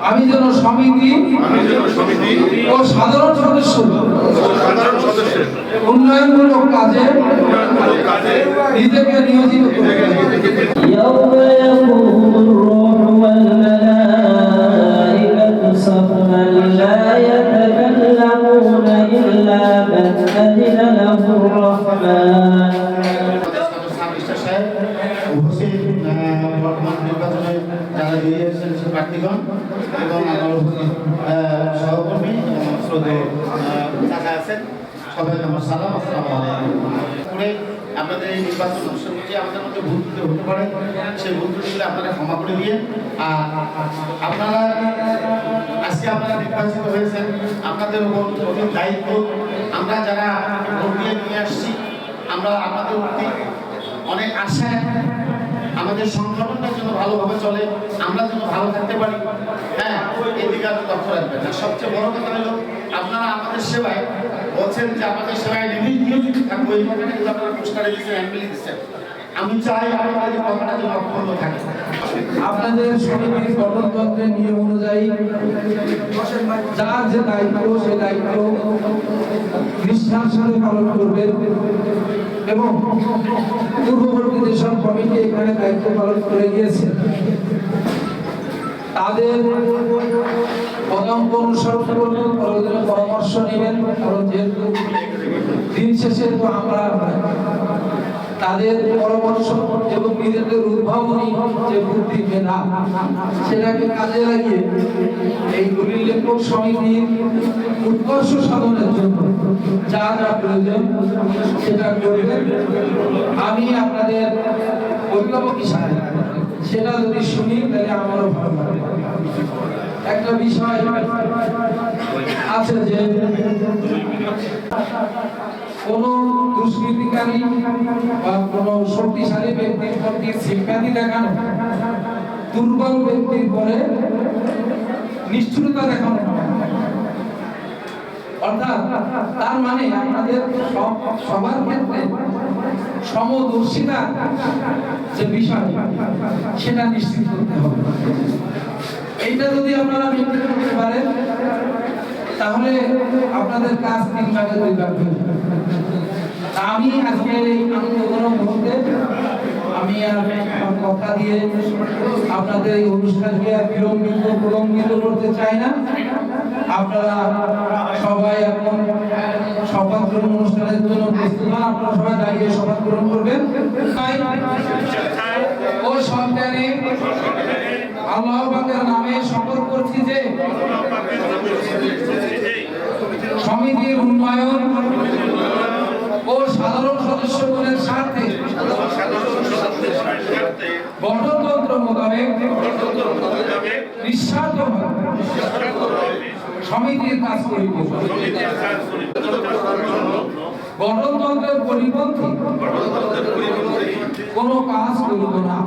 আমি যেন সমিতি ও সাধারণ সদস্যের উন্নয়নমূলক কাজে নিজেকে নিয়োজিত করতে প্রার্থীগণ এবং আমার সহকর্মী এবং শ্রদ্ধেয় কাকা আছেন, সবাইকে আমার সালাম, আসসালামু আলাইকুম। আপনাদের এই নির্বাচন অনুষ্ঠান যে আমাদের মধ্যে ভুল ত্রুটি হতে পারে, সেই ভুল ত্রুটিগুলো আপনারা ক্ষমা করে দিয়ে, আর আপনারা আজকে আপনারা নির্বাচিত হয়েছেন, আপনাদের উপর কঠিন দায়িত্ব। আমরা যারা ভোট দিয়ে নিয়ে আসছি, আমরা আপনাদের প্রতি অনেক আশা, আমাদের সংগঠনটা যেন ভালোভাবে চলে, আমরা যেন ভালো থাকতে পারি। হ্যাঁ, এই দিকে আপনি লক্ষ্য রাখবেন। আর সবচেয়ে বড় কথা হলো আপনারা আমাদের সেবায় বলছেন যে আমাদের সেবায় নিয়োজিত থাকবো, এই কথাটা কিন্তু আপনারা পোস্টারে দিচ্ছেন, হ্যান্ডবিলে দিচ্ছেন। আমি চাই আপনাদের এই কথাটা যেন অক্ষুণ্ণ থাকে। আপনাদের সমিতির গঠনতন্ত্রের নিয়ম অনুযায়ী যার যে দায়িত্ব, সেই দায়িত্ব নিষ্ঠার সাথে পালন করবেন এবং পূর্ববর্তী যেসব কমিটি এখানে দায়িত্ব পালন করে গিয়েছে তাদের পদাঙ্ক অনুসরণ করবেন, প্রয়োজনে পরামর্শ নেবেন। কারণ যেহেতু দিন শেষে তো আমরা তাদের পরামর্শ এবং নিজেদের উদ্ভাবনী যে বুদ্ধি মেধা, সেটাকে কাজে লাগিয়ে এই দলিল লেখক সমিতির উৎকর্ষ সাধনের জন্য যা যা প্রয়োজন সেটা করবেন। আমি আপনাদের অভিভাবক হিসাবে সেটা যদি শুনি তাহলে আমারও ভালো লাগে। একটা বিষয় আছে যে কোন দুষ্কৃতিকারী বা কোন শক্তিশালী ব্যক্তির প্রতি সিম্প্যাথি দেখানো, দুর্বল ব্যক্তির পরে নিষ্ঠুরতা দেখানো, অর্থাৎ তার মানে আমাদের সবার ক্ষেত্রে সমদর্শিতা যে বিষয় সেটা নিশ্চিত করতে হবে। এইটা যদি আপনারা মেনটেন করতে পারেন তাহলে আপনাদের কাজ 3 ভাগে 2 ভাগ হয়ে যাবে। আমি আজকে এই আন্দোলন মুহূর্তে আমি আমার কথা দিয়ে আপনাদের এই অনুষ্ঠানকে বিলম্বিত করতে চাই না। আপনারা সবাই এখন শপথ গ্রহণ অনুষ্ঠানের জন্য প্রস্তুত হন। আপনারা সবাই দাঁড়িয়ে শপথ গ্রহণ করবেন। ও সন্তানে আল্লাহ পাকের নামে শপথ করছি যে সমিতির উন্নয়ন ও সাধারণ সদস্যগণের স্বার্থে গঠনতন্ত্র মোতাবেক নিঃস্বার্থভাবে সমিতির কাজ করিব, গঠনতন্ত্রের পরিপন্থী কোনো কাজ করিব না।